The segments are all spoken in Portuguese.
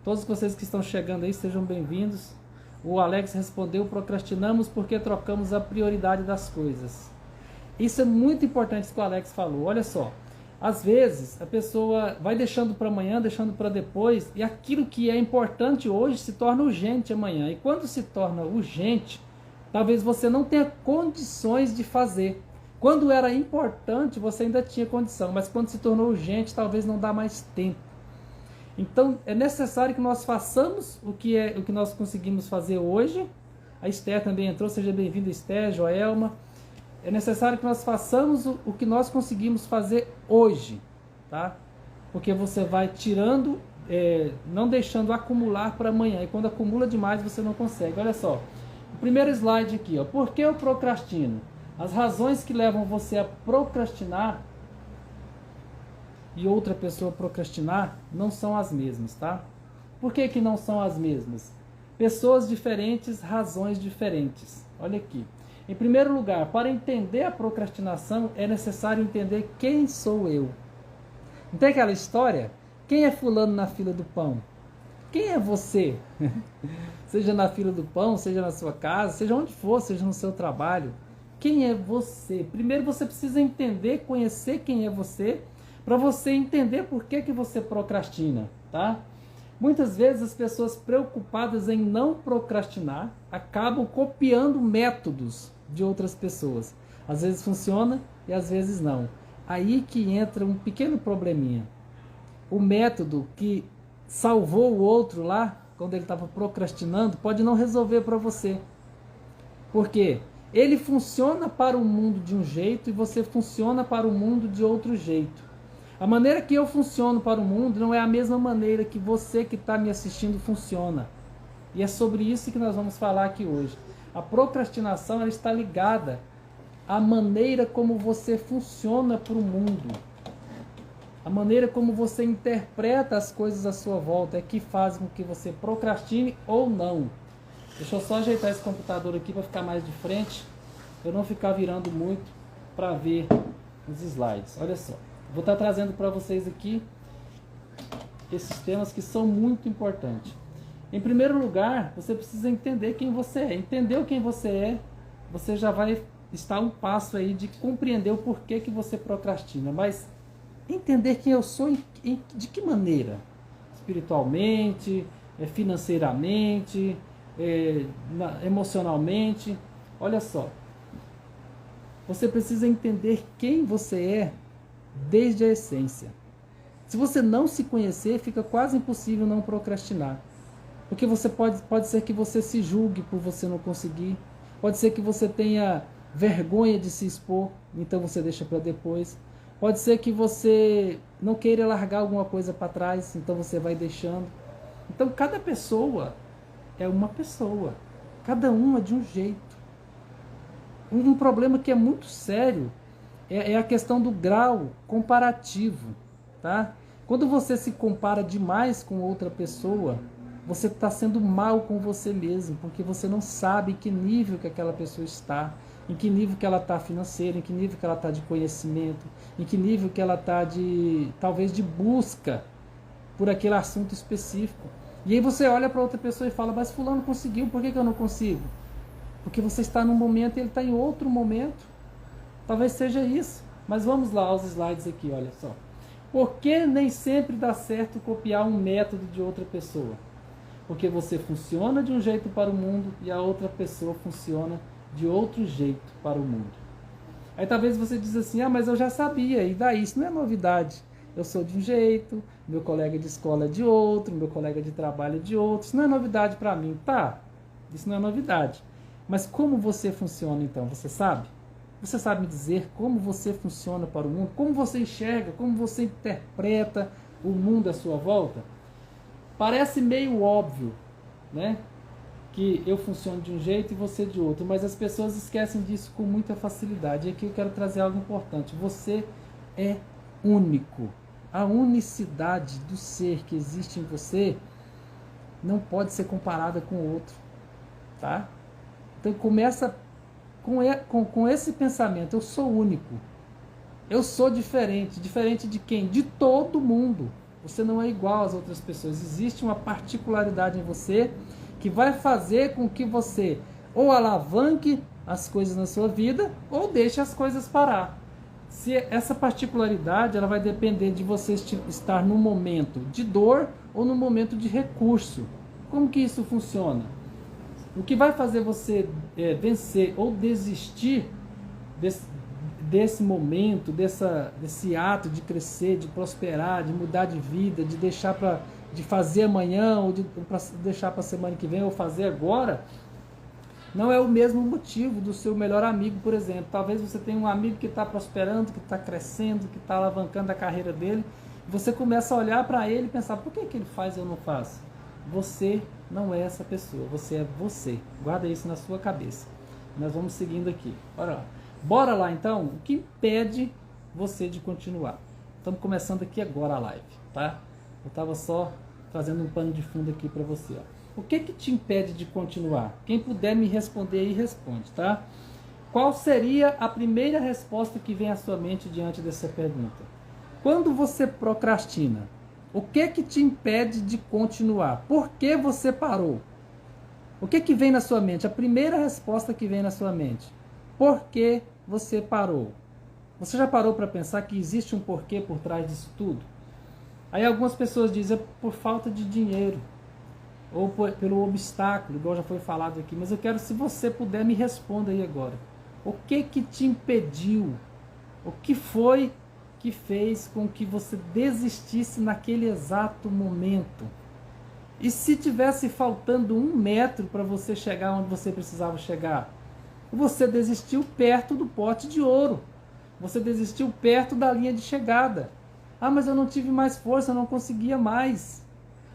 Todos vocês que estão chegando aí, sejam bem-vindos. O Alex respondeu: procrastinamos porque trocamos a prioridade das coisas. Isso é muito importante que o Alex falou. Olha só, às vezes a pessoa vai deixando para amanhã, deixando para depois, e aquilo que é importante hoje se torna urgente amanhã. E quando se torna urgente, talvez você não tenha condições de fazer. Quando era importante, você ainda tinha condição, mas quando se tornou urgente, talvez não dá mais tempo. Então, é necessário que nós façamos o que nós conseguimos fazer hoje. A Esther também entrou, seja bem-vinda, Esther, Joelma. É necessário que nós façamos o que nós conseguimos fazer hoje, tá? Porque você vai tirando, não deixando acumular para amanhã. E quando acumula demais, você não consegue. Olha só, o primeiro slide aqui, ó. Por que eu procrastino? As razões que levam você a procrastinar e outra pessoa procrastinar não são as mesmas, tá? Por que que não são as mesmas? Pessoas diferentes, razões diferentes. Olha aqui. Em primeiro lugar, para entender a procrastinação, é necessário entender quem sou eu. Não tem aquela história? Quem é fulano na fila do pão? Quem é você? Seja na fila do pão, seja na sua casa, seja onde for, seja no seu trabalho. Quem é você? Primeiro você precisa entender, conhecer quem é você, para você entender por que você procrastina, tá? Muitas vezes as pessoas preocupadas em não procrastinar acabam copiando métodos de outras pessoas. Às vezes funciona e às vezes não. Aí que entra um pequeno probleminha. O método que salvou o outro lá, quando ele estava procrastinando, pode não resolver para você. Por quê? Ele funciona para o mundo de um jeito e você funciona para o mundo de outro jeito. A maneira que eu funciono para o mundo não é a mesma maneira que você que está me assistindo funciona. E é sobre isso que nós vamos falar aqui hoje. A procrastinação ela está ligada à maneira como você funciona para o mundo. A maneira como você interpreta as coisas à sua volta é que faz com que você procrastine ou não. Deixa eu só ajeitar esse computador aqui para ficar mais de frente, para eu não ficar virando muito para ver os slides. Olha só. Vou estar trazendo para vocês aqui esses temas que são muito importantes. Em primeiro lugar, você precisa entender quem você é. Entender quem você é, você já vai estar um passo aí de compreender o porquê que você procrastina. Mas entender quem eu sou, de que maneira? Espiritualmente, financeiramente, emocionalmente. Olha só. Você precisa entender quem você é desde a essência. Se você não se conhecer, fica quase impossível não procrastinar. Porque você pode ser que você se julgue por você não conseguir. Pode ser que você tenha vergonha de se expor, então você deixa para depois. Pode ser que você não queira largar alguma coisa para trás, então você vai deixando. Então cada pessoa é uma pessoa. Cada uma de um jeito. Um problema que é muito sério é a questão do grau comparativo, tá? Quando você se compara demais com outra pessoa, você está sendo mal com você mesmo, porque você não sabe em que nível que aquela pessoa está, em que nível que ela está financeiro, em que nível que ela está de conhecimento, em que nível que ela está talvez de busca por aquele assunto específico. E aí você olha para outra pessoa e fala, mas fulano conseguiu, por que eu não consigo? Porque você está num momento e ele está em outro momento. Talvez seja isso. Mas vamos lá aos slides aqui, olha só. Por que nem sempre dá certo copiar um método de outra pessoa? Porque você funciona de um jeito para o mundo e a outra pessoa funciona de outro jeito para o mundo. Aí talvez você diz assim, mas eu já sabia, e daí? Isso não é novidade. Eu sou de um jeito, meu colega de escola é de outro, meu colega de trabalho é de outro. Isso não é novidade para mim. Tá, isso não é novidade. Mas como você funciona então? Você sabe? Você sabe me dizer como você funciona para o mundo? Como você enxerga? Como você interpreta o mundo à sua volta? Parece meio óbvio, né? Que eu funciono de um jeito e você de outro. Mas as pessoas esquecem disso com muita facilidade. E aqui eu quero trazer algo importante. Você é único. A unicidade do ser que existe em você não pode ser comparada com o outro. Tá? Então começa com esse pensamento, eu sou único, eu sou diferente. Diferente de quem? De todo mundo. Você não é igual às outras pessoas. Existe uma particularidade em você que vai fazer com que você ou alavanque as coisas na sua vida ou deixe as coisas parar. Se essa particularidade, ela vai depender de você estar no momento de dor ou no momento de recurso. Como que isso funciona? O que vai fazer você vencer ou desistir desse momento, desse ato de crescer, de prosperar, de mudar de vida, de deixar de fazer amanhã ou de deixar para a semana que vem ou fazer agora, não é o mesmo motivo do seu melhor amigo, por exemplo. Talvez você tenha um amigo que está prosperando, que está crescendo, que está alavancando a carreira dele, e você começa a olhar para ele e pensar, por que ele faz e eu não faço? Você não é essa pessoa, você é você. Guarda isso na sua cabeça. Nós vamos seguindo aqui. Bora lá então, o que impede você de continuar? Estamos começando aqui agora a live, tá? Eu estava só fazendo um pano de fundo aqui para você, ó. O que te impede de continuar? Quem puder me responder aí, responde, tá? Qual seria a primeira resposta que vem à sua mente diante dessa pergunta? Quando você procrastina, o que te impede de continuar? Por que você parou? O que vem na sua mente? A primeira resposta que vem na sua mente. Por que você parou? Você já parou para pensar que existe um porquê por trás disso tudo? Aí algumas pessoas dizem, é por falta de dinheiro. Ou pelo obstáculo, igual já foi falado aqui. Mas eu quero, se você puder, me responda aí agora. O que te impediu? O que foi que fez com que você desistisse naquele exato momento? E se tivesse faltando 1 metro para você chegar onde você precisava chegar? Você desistiu perto do pote de ouro. Você desistiu perto da linha de chegada. Ah, mas eu não tive mais força, eu não conseguia mais.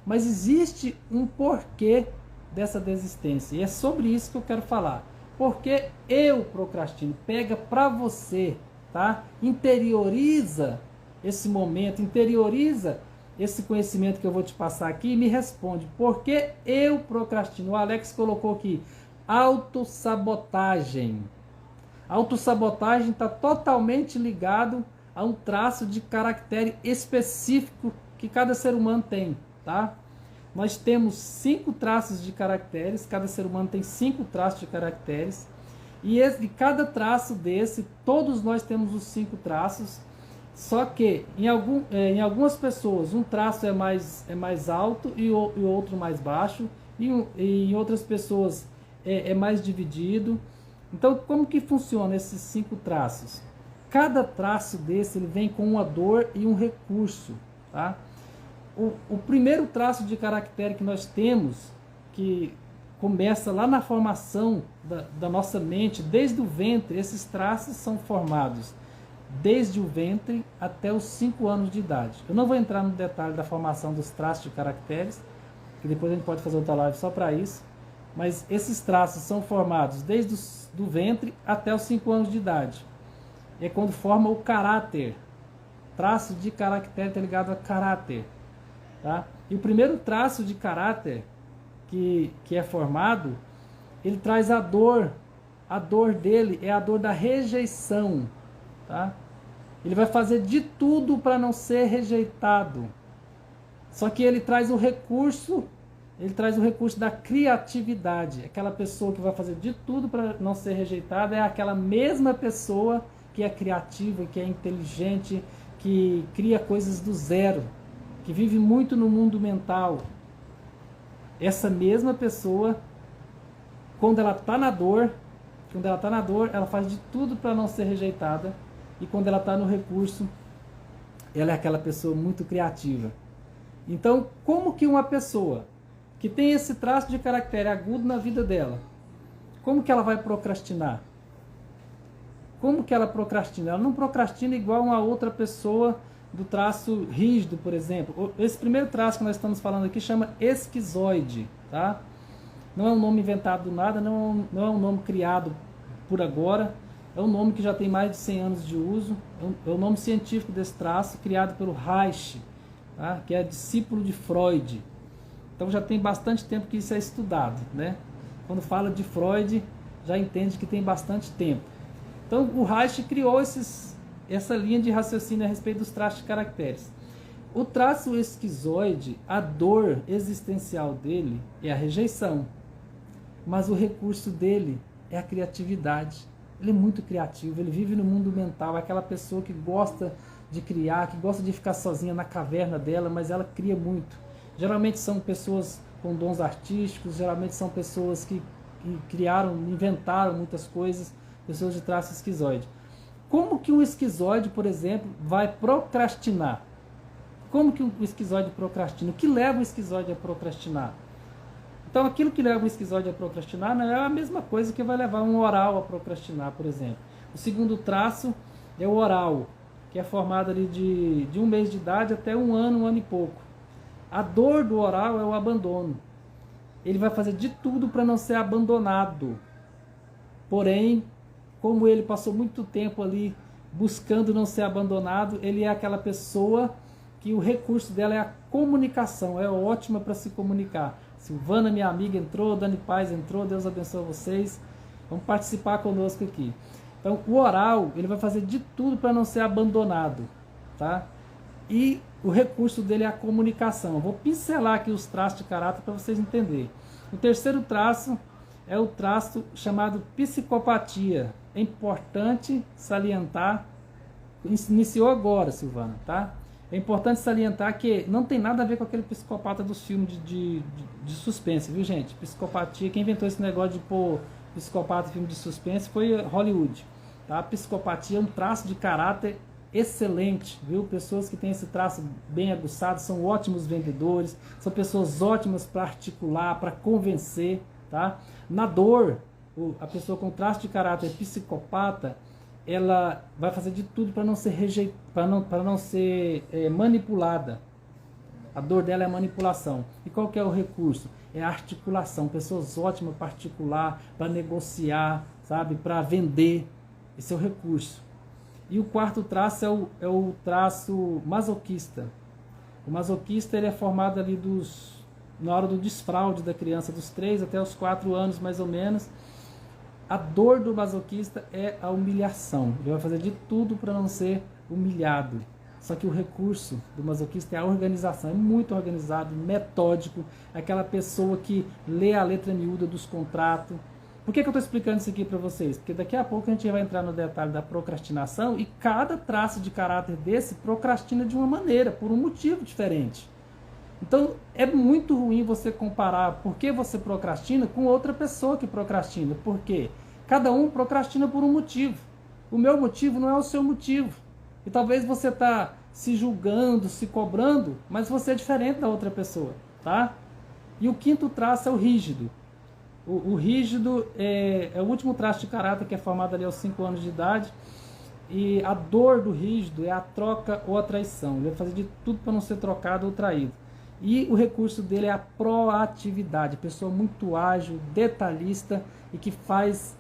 Mas existe um porquê dessa desistência. E é sobre isso que eu quero falar. Porque eu procrastino. Pega para você, tá? Interioriza esse momento, interioriza esse conhecimento que eu vou te passar aqui e me responde. Por que eu procrastino? O Alex colocou aqui, autossabotagem. Autossabotagem está totalmente ligado a um traço de caractere específico que cada ser humano tem, tá? Nós temos 5 traços de caracteres, cada ser humano tem 5 traços de caracteres, e cada traço desse, todos nós temos os 5 traços, só que em algumas pessoas um traço é mais alto e o outro mais baixo, e em outras pessoas é mais dividido. Então, como que funciona esses 5 traços? Cada traço desse ele vem com uma dor e um recurso, tá? O primeiro traço de caractere que nós temos, que começa lá na formação da nossa mente, desde o ventre, esses traços são formados desde o ventre até os 5 anos de idade. Eu não vou entrar no detalhe da formação dos traços de caracteres, que depois a gente pode fazer outra live só para isso, mas esses traços são formados desde do ventre até os 5 anos de idade. É quando forma o caráter. Traço de caractere está ligado a caráter. Tá? E o primeiro traço de caráter que é formado, ele traz a dor. A dor dele é a dor da rejeição. Tá? Ele vai fazer de tudo para não ser rejeitado. Só que ele traz o recurso da criatividade. Aquela pessoa que vai fazer de tudo para não ser rejeitada é aquela mesma pessoa que é criativa, que é inteligente, que cria coisas do zero, que vive muito no mundo mental. Essa mesma pessoa, quando ela está na dor, ela faz de tudo para não ser rejeitada, e quando ela está no recurso, ela é aquela pessoa muito criativa. Então, como que uma pessoa que tem esse traço de caractere agudo na vida dela, como que ela vai procrastinar? Como que ela procrastina? Ela não procrastina igual uma outra pessoa do traço rígido, por exemplo. Esse primeiro traço que nós estamos falando aqui chama esquizoide, tá? Não é um nome inventado do nada, não é um nome criado por agora, é um nome que já tem mais de 100 anos de uso, é o nome científico desse traço, criado pelo Reich, tá? Que é discípulo de Freud. Então já tem bastante tempo que isso é estudado, né? Quando fala de Freud, já entende que tem bastante tempo. Então o Reich criou essa linha de raciocínio a respeito dos traços de caracteres. O traço esquizoide, a dor existencial dele é a rejeição, mas o recurso dele é a criatividade. Ele é muito criativo, ele vive no mundo mental, é aquela pessoa que gosta de criar, que gosta de ficar sozinha na caverna dela, mas ela cria muito. Geralmente são pessoas com dons artísticos, geralmente são pessoas que criaram, inventaram muitas coisas, pessoas de traço esquizoide. Como que um esquizoide, por exemplo, vai procrastinar? Como que o esquizoide procrastina? O que leva o esquizoide a procrastinar? Então, aquilo que leva o esquizoide a procrastinar não é a mesma coisa que vai levar um oral a procrastinar, por exemplo. O segundo traço é o oral, que é formado ali de 1 mês de idade até 1 ano e pouco. A dor do oral é o abandono. Ele vai fazer de tudo para não ser abandonado. Porém, como ele passou muito tempo ali buscando não ser abandonado, ele é aquela pessoa que o recurso dela é a comunicação, é ótima para se comunicar. Silvana, minha amiga, entrou, Dani Paz entrou, Deus abençoe vocês. Vamos participar conosco aqui. Então, o oral, ele vai fazer de tudo para não ser abandonado, tá? E o recurso dele é a comunicação. Eu vou pincelar aqui os traços de caráter para vocês entenderem. O terceiro traço é o traço chamado psicopatia. É importante salientar, iniciou agora, Silvana, tá? É importante salientar que não tem nada a ver com aquele psicopata dos filmes de suspense, viu, gente? Psicopatia, quem inventou esse negócio de pôr psicopata em filme de suspense foi Hollywood, tá? Psicopatia é um traço de caráter excelente, viu? Pessoas que têm esse traço bem aguçado são ótimos vendedores, são pessoas ótimas para articular, para convencer, tá? Na dor, a pessoa com traço de caráter psicopata, ela vai fazer de tudo para não ser para não ser manipulada. A dor dela é a manipulação. E qual que é o recurso? É a articulação. Pessoas ótimas para articular, para negociar, sabe? Para vender. Esse é o recurso. E o quarto traço é o traço masoquista. O masoquista ele é formado ali na hora do desfraude da criança, dos 3 até os 4 anos mais ou menos. A dor do masoquista é a humilhação. Ele vai fazer de tudo para não ser humilhado. Só que o recurso do masoquista é a organização. É muito organizado, metódico. É aquela pessoa que lê a letra miúda dos contratos. Por que eu estou explicando isso aqui para vocês? Porque daqui a pouco a gente vai entrar no detalhe da procrastinação e cada traço de caráter desse procrastina de uma maneira, por um motivo diferente. Então, é muito ruim você comparar por que você procrastina com outra pessoa que procrastina. Por quê? Cada um procrastina por um motivo. O meu motivo não é o seu motivo. E talvez você está se julgando, se cobrando, mas você é diferente da outra pessoa, tá? E o quinto traço é o rígido. O rígido é o último traço de caráter que é formado ali aos 5 anos de idade. E a dor do rígido é a troca ou a traição. Ele vai fazer de tudo para não ser trocado ou traído. E o recurso dele é a proatividade, pessoa muito ágil, detalhista e que faz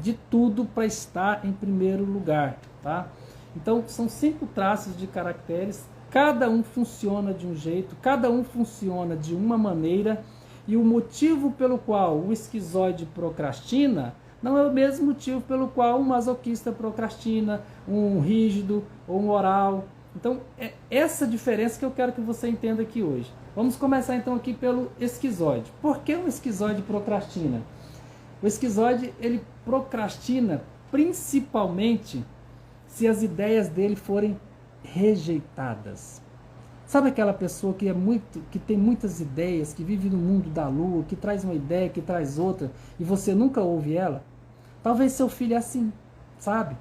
de tudo para estar em primeiro lugar, tá? Então são 5 traços de caracteres, cada um funciona de um jeito, cada um funciona de uma maneira e o motivo pelo qual o esquizoide procrastina não é o mesmo motivo pelo qual um masoquista procrastina, um rígido ou um oral. Então, é essa diferença que eu quero que você entenda aqui hoje. Vamos começar então aqui pelo esquizoide. Por que o esquizoide procrastina? O esquizoide, ele procrastina principalmente se as ideias dele forem rejeitadas. Sabe aquela pessoa que tem muitas ideias, que vive no mundo da lua, que traz uma ideia, que traz outra, e você nunca ouve ela? Talvez seu filho é assim, sabe?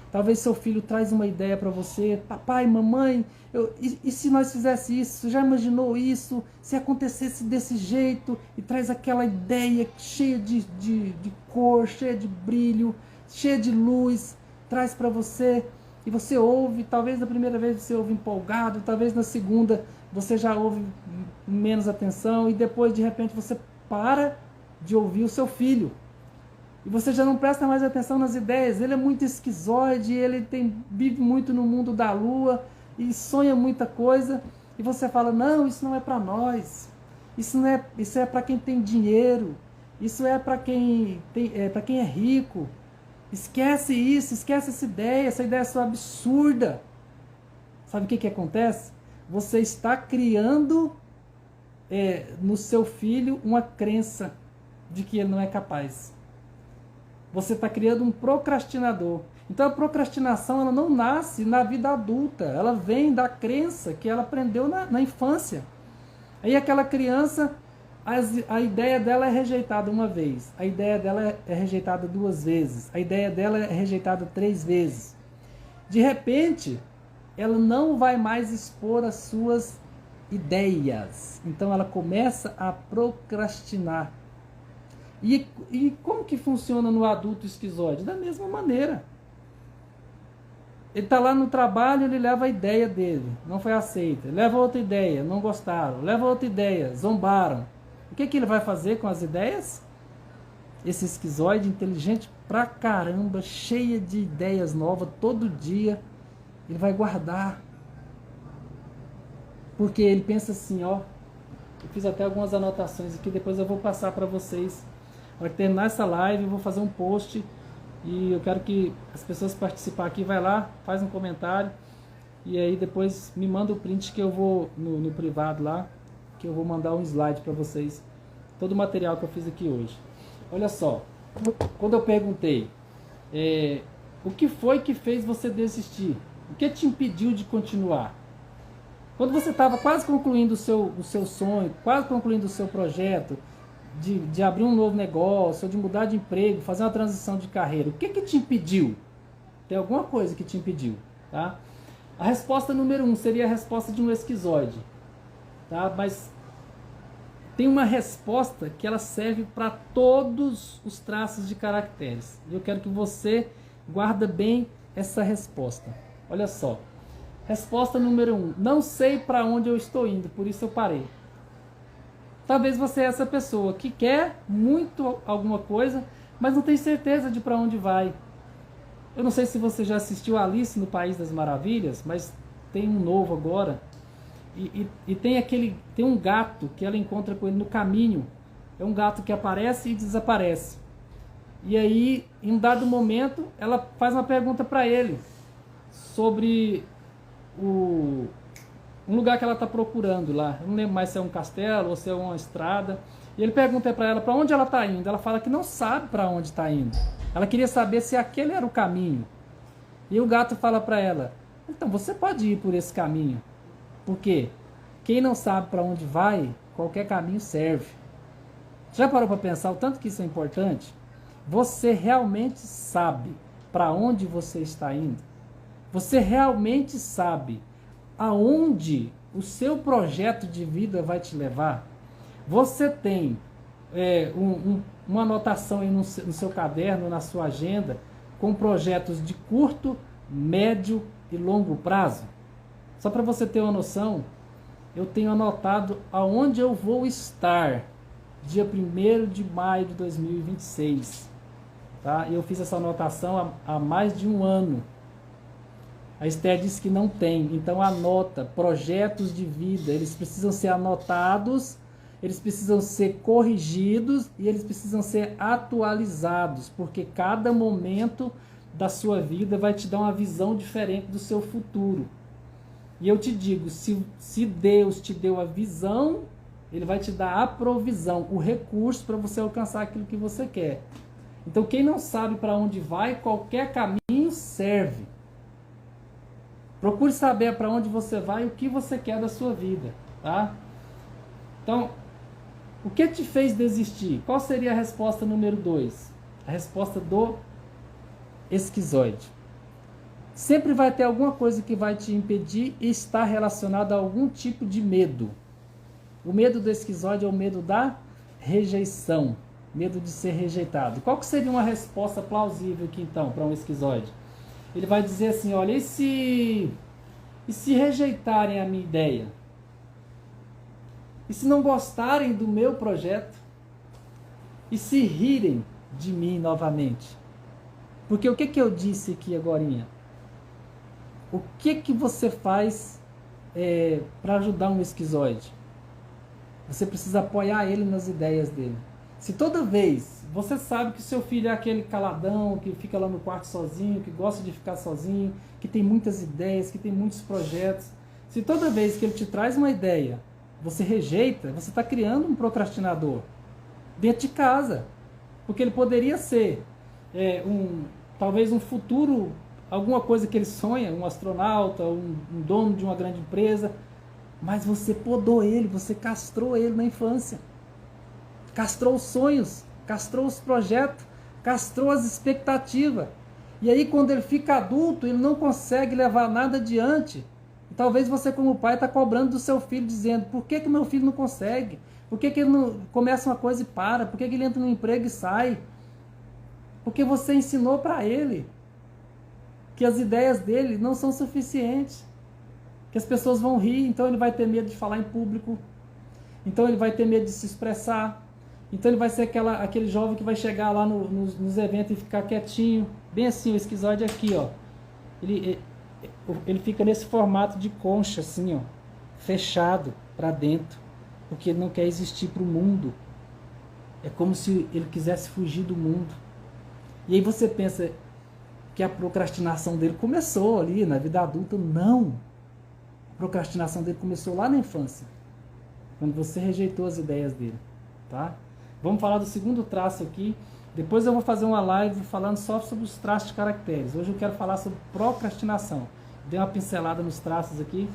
Talvez seu filho traz uma ideia para você, papai, mamãe, e se nós fizéssemos isso? Você já imaginou isso? Se acontecesse desse jeito? E traz aquela ideia cheia de cor, cheia de brilho, cheia de luz, traz para você, e você ouve, talvez na primeira vez você ouve empolgado, talvez na segunda você já ouve menos atenção, e depois de repente você para de ouvir o seu filho. E você já não presta mais atenção nas ideias. Ele é muito esquizoide, ele vive muito no mundo da lua e sonha muita coisa. E você fala, não, isso não é para nós. Isso é para quem tem dinheiro. Isso é para quem é rico. Esquece isso, esquece essa ideia é só absurda. Sabe o que acontece? você está criando no seu filho uma crença de que ele não é capaz. Você está criando um procrastinador. Então a procrastinação ela não nasce na vida adulta, ela vem da crença que ela aprendeu na infância. Aí aquela criança, a ideia dela é rejeitada uma vez, a ideia dela é rejeitada 2 vezes, a ideia dela é rejeitada 3 vezes. De repente, ela não vai mais expor as suas ideias. Então ela começa a procrastinar. E como que funciona no adulto esquizoide? Da mesma maneira. Ele está lá no trabalho, ele leva a ideia dele, não foi aceita. Leva outra ideia, não gostaram. Leva outra ideia, zombaram. O que ele vai fazer com as ideias? Esse esquizoide inteligente pra caramba, cheia de ideias novas todo dia, ele vai guardar. Porque ele pensa assim, ó, eu fiz até algumas anotações aqui, depois eu vou passar para vocês. Na hora que terminar essa live, eu vou fazer um post e eu quero que as pessoas participar aqui, vai lá, faz um comentário e aí depois me manda o print que eu vou no privado lá, que eu vou mandar um slide para vocês, todo o material que eu fiz aqui hoje. Olha só, quando eu perguntei o que foi que fez você desistir, o que te impediu de continuar? Quando você estava quase concluindo o seu sonho, quase concluindo o seu projeto, de abrir um novo negócio, ou de mudar de emprego, fazer uma transição de carreira, o que te impediu? Tem alguma coisa que te impediu, tá? A resposta número 1 seria a resposta de um esquizoide, tá? Mas tem uma resposta que ela serve para todos os traços de caracteres. E eu quero que você guarde bem essa resposta. Olha só. Resposta número 1. Não sei para onde eu estou indo, por isso eu parei. Talvez você é essa pessoa que quer muito alguma coisa, mas não tem certeza de para onde vai. Eu não sei se você já assistiu Alice no País das Maravilhas, mas tem um novo agora. E tem um gato que ela encontra com ele no caminho. É um gato que aparece e desaparece. E aí, em um dado momento, ela faz uma pergunta para ele sobre um lugar que ela está procurando lá. Eu não lembro mais se é um castelo ou se é uma estrada. E ele pergunta para ela para onde ela está indo. Ela fala que não sabe para onde está indo. Ela queria saber se aquele era o caminho. E o gato fala para ela, então você pode ir por esse caminho. Porque quem não sabe para onde vai, qualquer caminho serve. Já parou para pensar o tanto que isso é importante? Você realmente sabe para onde você está indo? Você realmente sabe aonde o seu projeto de vida vai te levar? Você tem uma anotação aí no seu caderno, na sua agenda, com projetos de curto, médio e longo prazo? Só para você ter uma noção, eu tenho anotado aonde eu vou estar dia 1º de maio de 2026. Tá? Eu fiz essa anotação há mais de um ano. A Esther disse que não tem, então anota. Projetos de vida, eles precisam ser anotados, eles precisam ser corrigidos e eles precisam ser atualizados, porque cada momento da sua vida vai te dar uma visão diferente do seu futuro. E eu te digo, se Deus te deu a visão, Ele vai te dar a provisão, o recurso para você alcançar aquilo que você quer. Então quem não sabe para onde vai, qualquer caminho serve. Procure saber para onde você vai e o que você quer da sua vida, tá? Então, o que te fez desistir? Qual seria a resposta número 2? A resposta do esquizoide. Sempre vai ter alguma coisa que vai te impedir e está relacionado a algum tipo de medo. O medo do esquizoide é o medo da rejeição, medo de ser rejeitado. Qual que seria uma resposta plausível aqui então para um esquizoide? Ele vai dizer assim, olha, e se rejeitarem a minha ideia? E se não gostarem do meu projeto? E se rirem de mim novamente? Porque o que eu disse aqui agorinha? O que você faz para ajudar um esquizoide? Você precisa apoiar ele nas ideias dele. Se toda vez você sabe que seu filho é aquele caladão, que fica lá no quarto sozinho, que gosta de ficar sozinho, que tem muitas ideias, que tem muitos projetos, Se toda vez que ele te traz uma ideia, você rejeita, você está criando um procrastinador dentro de casa. Porque ele poderia ser talvez um futuro, alguma coisa que ele sonha, um astronauta, um dono de uma grande empresa, mas você podou ele, você castrou ele na infância. Castrou os sonhos, castrou os projetos, castrou as expectativas. E aí quando ele fica adulto, ele não consegue levar nada adiante. E talvez você como pai está cobrando do seu filho, dizendo, por que meu filho não consegue? Por que ele não começa uma coisa e para? Por que ele entra no emprego e sai? Porque você ensinou para ele que as ideias dele não são suficientes. Que as pessoas vão rir, então ele vai ter medo de falar em público. Então ele vai ter medo de se expressar. Então ele vai ser aquele jovem que vai chegar lá nos eventos e ficar quietinho. Bem assim, o esquizoide aqui, ó. Ele fica nesse formato de concha, assim, ó. Fechado para dentro. Porque ele não quer existir para o mundo. É como se ele quisesse fugir do mundo. E aí você pensa que a procrastinação dele começou ali na vida adulta. Não. A procrastinação dele começou lá na infância. Quando você rejeitou as ideias dele. Tá? Vamos falar do segundo traço aqui. Depois eu vou fazer uma live falando só sobre os traços de caracteres. Hoje eu quero falar sobre procrastinação. Dei uma pincelada nos traços aqui.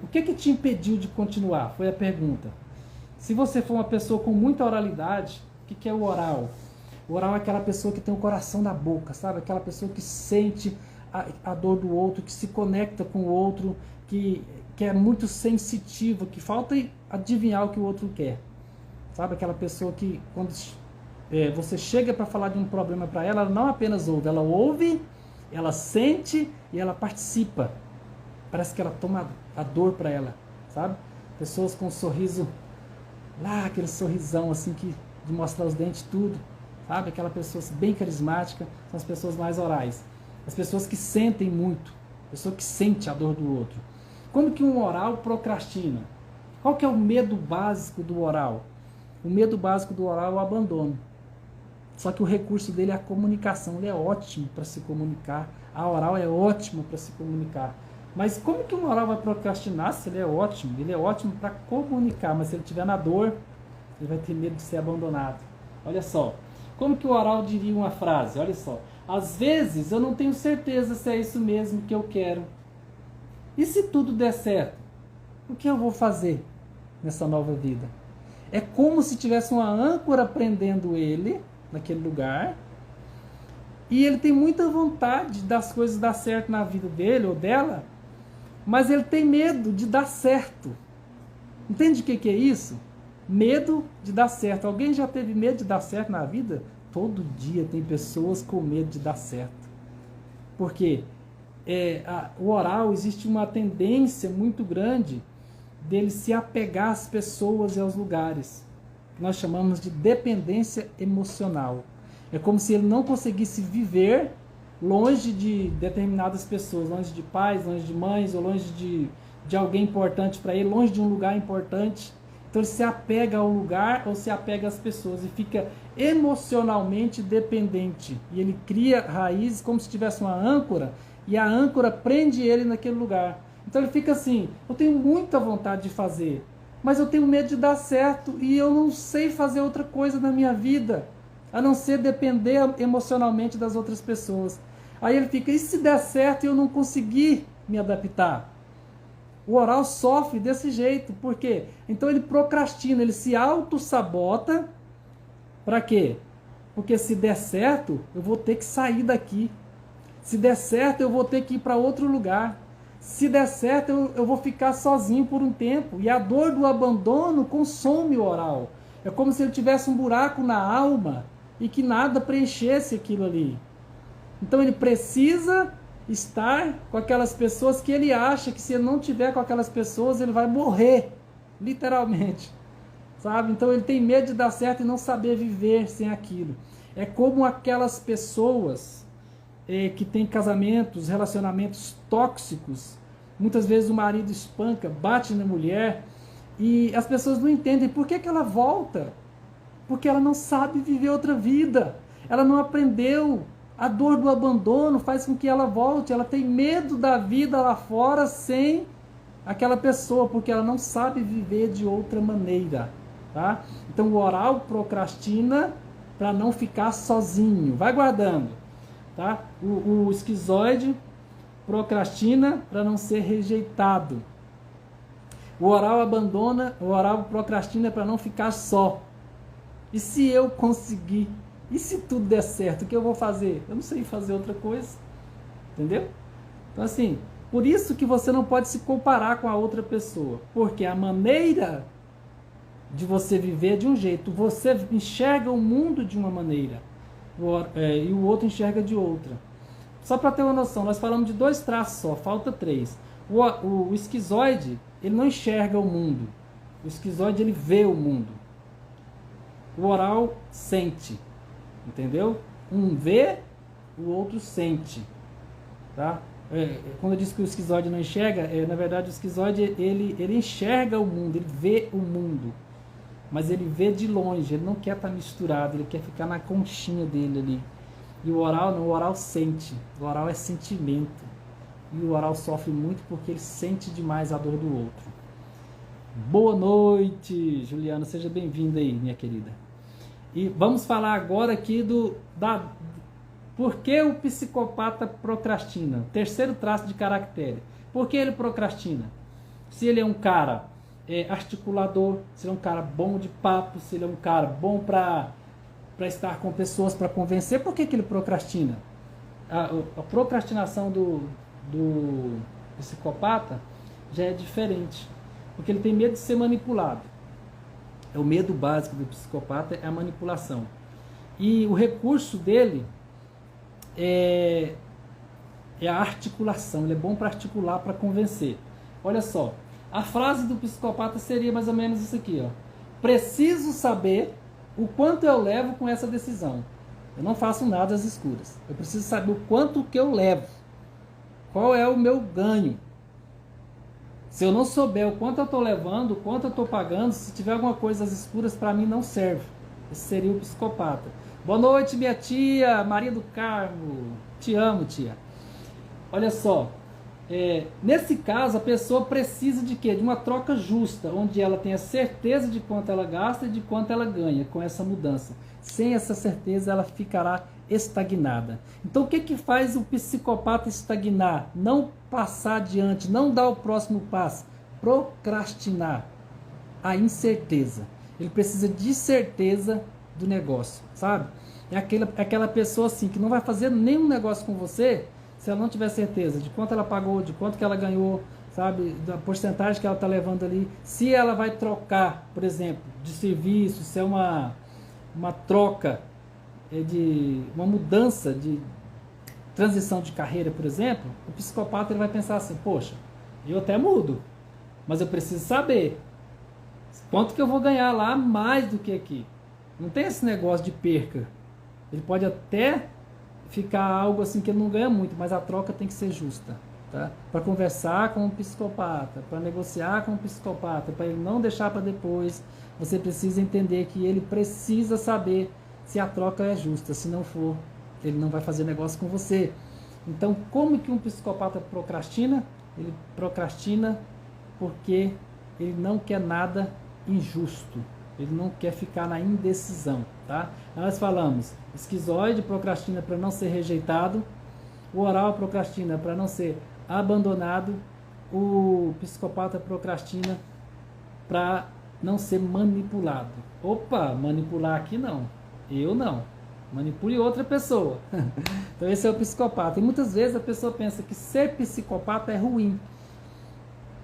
O que te impediu de continuar? Foi a pergunta. Se você for uma pessoa com muita oralidade, o que é o oral? O oral é aquela pessoa que tem o coração na boca, sabe? Aquela pessoa que sente a dor do outro, que se conecta com o outro, que é muito sensitiva, que falta adivinhar o que o outro quer. Sabe? Aquela pessoa que quando você chega para falar de um problema para ela, ela não apenas ouve, ela sente e ela participa. Parece que ela toma a dor para ela, sabe? Pessoas com um sorriso, lá aquele sorrisão assim de mostrar os dentes tudo, sabe? Aquela pessoa bem carismática, são as pessoas mais orais. As pessoas que sentem muito, a pessoa que sente a dor do outro. Como que um oral procrastina? Qual que é o medo básico do oral? O medo básico do oral é o abandono. Só que o recurso dele é a comunicação. Ele é ótimo para se comunicar. A oral é ótima para se comunicar. Mas como que um oral vai procrastinar se ele é ótimo? Ele é ótimo para comunicar, mas se ele estiver na dor, ele vai ter medo de ser abandonado. Olha só. Como que o oral diria uma frase? Olha só. Às vezes eu não tenho certeza se é isso mesmo que eu quero. E se tudo der certo? O que eu vou fazer nessa nova vida? É como se tivesse uma âncora prendendo ele naquele lugar. E ele tem muita vontade das coisas dar certo na vida dele ou dela, mas ele tem medo de dar certo. Entende o que é isso? Medo de dar certo. Alguém já teve medo de dar certo na vida? Todo dia tem pessoas com medo de dar certo. Porque o oral existe uma tendência muito grande dele se apegar às pessoas e aos lugares. Que nós chamamos de dependência emocional. É como se ele não conseguisse viver longe de determinadas pessoas, longe de pais, longe de mães, ou longe de alguém importante para ele, longe de um lugar importante. Então ele se apega ao lugar ou se apega às pessoas e fica emocionalmente dependente. E ele cria raízes como se tivesse uma âncora, e a âncora prende ele naquele lugar. Então ele fica assim, eu tenho muita vontade de fazer, mas eu tenho medo de dar certo e eu não sei fazer outra coisa na minha vida, a não ser depender emocionalmente das outras pessoas. Aí ele fica, e se der certo e eu não conseguir me adaptar? O oral sofre desse jeito. Por quê? Então ele procrastina, ele se auto-sabota. Para quê? Porque se der certo, eu vou ter que sair daqui. Se der certo, eu vou ter que ir para outro lugar. Se der certo, eu vou ficar sozinho por um tempo. E a dor do abandono consome o oral. É como se ele tivesse um buraco na alma e que nada preenchesse aquilo ali. Então ele precisa estar com aquelas pessoas que ele acha que se ele não tiver com aquelas pessoas, ele vai morrer, literalmente, sabe? Então ele tem medo de dar certo e não saber viver sem aquilo. É como aquelas pessoas que têm casamentos, relacionamentos tóxicos. Muitas vezes o marido espanca, bate na mulher, e as pessoas não entendem por que ela volta. Porque ela não sabe viver outra vida. Ela não aprendeu A dor do abandono faz com que ela volte, ela tem medo da vida lá fora sem aquela pessoa, porque ela não sabe viver de outra maneira, tá? Então o oral procrastina para não ficar sozinho, vai guardando, tá? O esquizoide procrastina para não ser rejeitado. O oral abandona, o oral procrastina para não ficar só. E se eu conseguir? E se tudo der certo, o que eu vou fazer? Eu não sei fazer outra coisa. Entendeu? Então assim, por isso que você não pode se comparar com a outra pessoa. Porque a maneira de você viver é de um jeito. Você enxerga o mundo de uma maneira. E o outro enxerga de outra. Só para ter uma noção, nós falamos de 2 traços só, falta 3. O esquizoide, ele não enxerga o mundo. O esquizoide, ele vê o mundo. O oral sente. Entendeu? Um vê, o outro sente. Tá? Quando eu disse que o esquizoide não enxerga, na verdade o esquizoide ele enxerga o mundo, ele vê o mundo. Mas ele vê de longe, ele não quer estar misturado, ele quer ficar na conchinha dele ali. E o oral não, o oral sente. O oral é sentimento. E o oral sofre muito porque ele sente demais a dor do outro. Boa noite, Juliana, seja bem-vinda aí, minha querida. E vamos falar agora aqui por que o psicopata procrastina. Terceiro traço de caractere. Por que ele procrastina? Se ele é um cara articulador, se ele é um cara bom de papo, se ele é um cara bom para estar com pessoas, para convencer, por que ele procrastina? A procrastinação do psicopata já é diferente, porque ele tem medo de ser manipulado. O medo básico do psicopata é a manipulação. E o recurso dele é a articulação. Ele é bom para articular, para convencer. Olha só, a frase do psicopata seria mais ou menos isso aqui, ó. Preciso saber o quanto eu levo com essa decisão. Eu não faço nada às escuras. Eu preciso saber o quanto que eu levo. Qual é o meu ganho? Se eu não souber o quanto eu estou levando, o quanto eu estou pagando, se tiver alguma coisa às escuras, para mim não serve. Esse seria o psicopata. Boa noite, minha tia, Maria do Carmo. Te amo, tia. Olha só, nesse caso, a pessoa precisa de quê? De uma troca justa, onde ela tenha certeza de quanto ela gasta e de quanto ela ganha com essa mudança. Sem essa certeza, ela ficará estagnada. Então, o que faz o psicopata estagnar? Não passar adiante, não dar o próximo passo. Procrastinar. A incerteza. Ele precisa de certeza do negócio, sabe? É aquela pessoa assim, que não vai fazer nenhum negócio com você se ela não tiver certeza de quanto ela pagou, de quanto que ela ganhou, sabe? Da porcentagem que ela está levando ali. Se ela vai trocar, por exemplo, de serviço, se é uma troca, de uma mudança de transição de carreira, por exemplo, o psicopata ele vai pensar assim, poxa, eu até mudo, mas eu preciso saber quanto que eu vou ganhar lá mais do que aqui. Não tem esse negócio de perca. Ele pode até ficar algo assim que ele não ganha muito, mas a troca tem que ser justa, tá? Para conversar com o psicopata, para negociar com o psicopata, para ele não deixar para depois, você precisa entender que ele precisa saber se a troca é justa. Se não for, ele não vai fazer negócio com você. Então, como que um psicopata procrastina? Ele procrastina porque ele não quer nada injusto. Ele não quer ficar na indecisão, tá? Nós falamos, esquizoide procrastina para não ser rejeitado, o oral procrastina para não ser abandonado, o psicopata procrastina para não ser manipulado. Opa, manipular aqui não. Eu não. Manipule outra pessoa. Então esse é o psicopata. E muitas vezes a pessoa pensa que ser psicopata é ruim.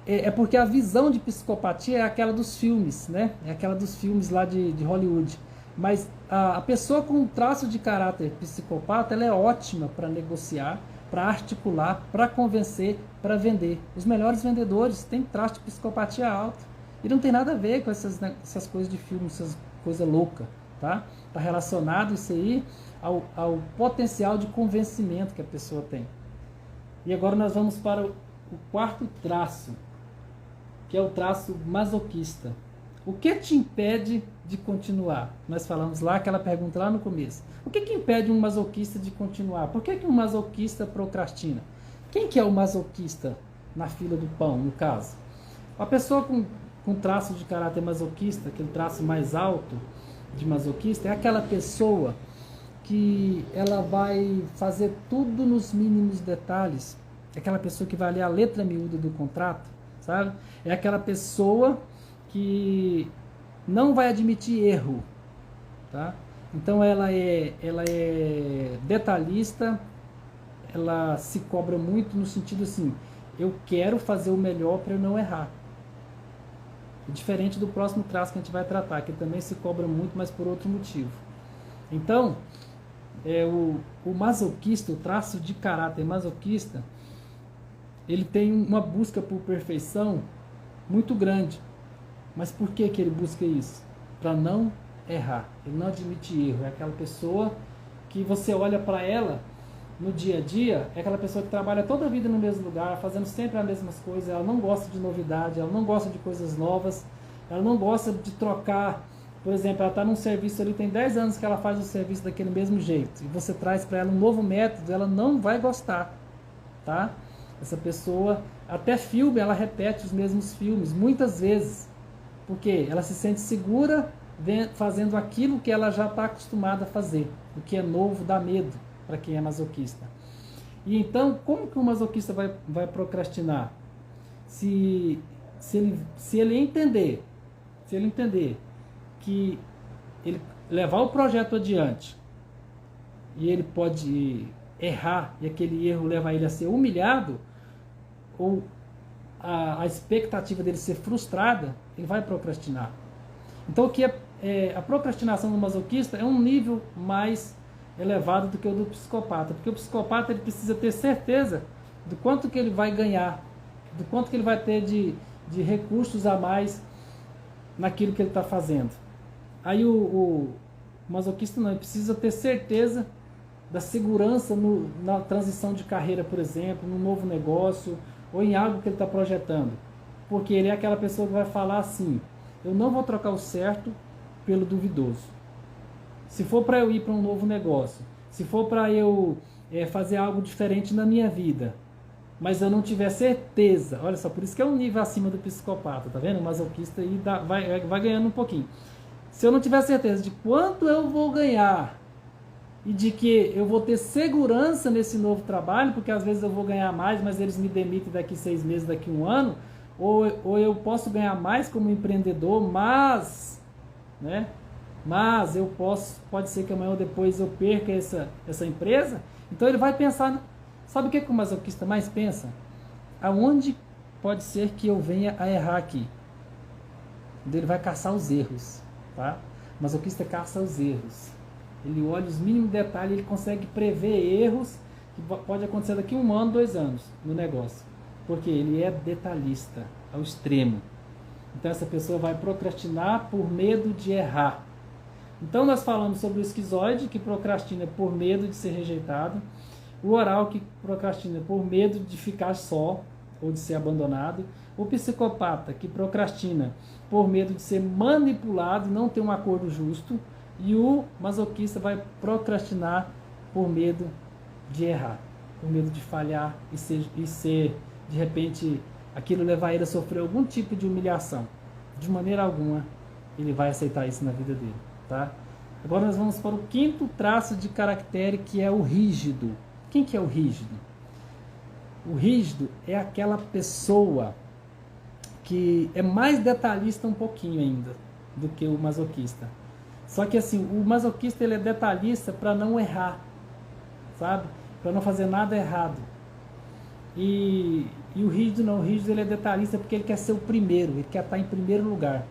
É porque a visão de psicopatia é aquela dos filmes, né? É aquela dos filmes lá de Hollywood. Mas a pessoa com um traço de caráter psicopata, ela é ótima para negociar, para articular, para convencer, para vender. Os melhores vendedores têm traço de psicopatia alto. E não tem nada a ver com essas coisas de filme, essas coisas loucas, tá? Está relacionado isso aí ao potencial de convencimento que a pessoa tem. E agora nós vamos para o quarto traço, que é o traço masoquista. O que te impede de continuar? Nós falamos lá, aquela pergunta lá no começo. O que impede um masoquista de continuar? Por que um masoquista procrastina? Quem que é o masoquista na fila do pão, no caso? A pessoa com traço de caráter masoquista, aquele traço mais alto de masoquista, é aquela pessoa que ela vai fazer tudo nos mínimos detalhes. É aquela pessoa que vai ler a letra miúda do contrato, sabe? É aquela pessoa que não vai admitir erro, tá? Então ela é detalhista, ela se cobra muito no sentido assim, eu quero fazer o melhor para eu não errar. Diferente do próximo traço que a gente vai tratar, que também se cobra muito, mas por outro motivo. Então, o masoquista, o traço de caráter masoquista, ele tem uma busca por perfeição muito grande. Mas por que ele busca isso? Para não errar. Ele não admite erro. É aquela pessoa que você olha para ela no dia a dia, é aquela pessoa que trabalha toda a vida no mesmo lugar, fazendo sempre as mesmas coisas, ela não gosta de novidade, ela não gosta de coisas novas, ela não gosta de trocar. Por exemplo, ela está num serviço ali, tem 10 anos que ela faz o serviço daquele mesmo jeito, e você traz para ela um novo método, ela não vai gostar, tá? Essa pessoa, até filme, ela repete os mesmos filmes, muitas vezes, porque ela se sente segura fazendo aquilo que ela já está acostumada a fazer. O que é novo dá medo para quem é masoquista. E então, como que o masoquista vai procrastinar? Se ele entender que ele levar o projeto adiante e ele pode errar e aquele erro leva ele a ser humilhado ou a expectativa dele ser frustrada, ele vai procrastinar. Então o que a procrastinação do masoquista é um nível mais elevado do que o do psicopata, porque o psicopata ele precisa ter certeza do quanto que ele vai ganhar, do quanto que ele vai ter de recursos a mais naquilo que ele está fazendo. Aí o masoquista não, ele precisa ter certeza da segurança na transição de carreira, por exemplo, num novo negócio ou em algo que ele está projetando, porque ele é aquela pessoa que vai falar assim, eu não vou trocar o certo pelo duvidoso. Se for para eu ir para um novo negócio, se for para eu fazer algo diferente na minha vida, mas eu não tiver certeza, olha só, por isso que é um nível acima do psicopata, tá vendo? O masoquista aí vai ganhando um pouquinho. Se eu não tiver certeza de quanto eu vou ganhar e de que eu vou ter segurança nesse novo trabalho, porque às vezes eu vou ganhar mais, mas eles me demitem daqui 6 meses, daqui 1 ano, ou eu posso ganhar mais como empreendedor, mas pode ser que amanhã ou depois eu perca essa empresa. Então ele vai pensar, sabe o que o masoquista mais pensa? Aonde pode ser que eu venha a errar aqui? Ele vai caçar os erros, tá? O masoquista caça os erros. Ele olha os mínimos detalhes, ele consegue prever erros que pode acontecer daqui 1 ano, 2 anos no negócio, porque ele é detalhista ao extremo. Então essa pessoa vai procrastinar por medo de errar. Então nós falamos sobre o esquizoide, que procrastina por medo de ser rejeitado, o oral, que procrastina por medo de ficar só ou de ser abandonado, o psicopata, que procrastina por medo de ser manipulado e não ter um acordo justo, e o masoquista vai procrastinar por medo de errar, por medo de falhar e ser de repente, aquilo levar ele a sofrer algum tipo de humilhação. De maneira alguma ele vai aceitar isso na vida dele, tá? Agora nós vamos para o 5º traço de caractere, que é o rígido. Quem que é o rígido? O rígido é aquela pessoa que é mais detalhista um pouquinho ainda do que o masoquista. Só que assim, o masoquista ele é detalhista para não errar, sabe? Para não fazer nada errado. E o rígido não, o rígido ele é detalhista porque ele quer ser o primeiro, ele quer estar em primeiro lugar.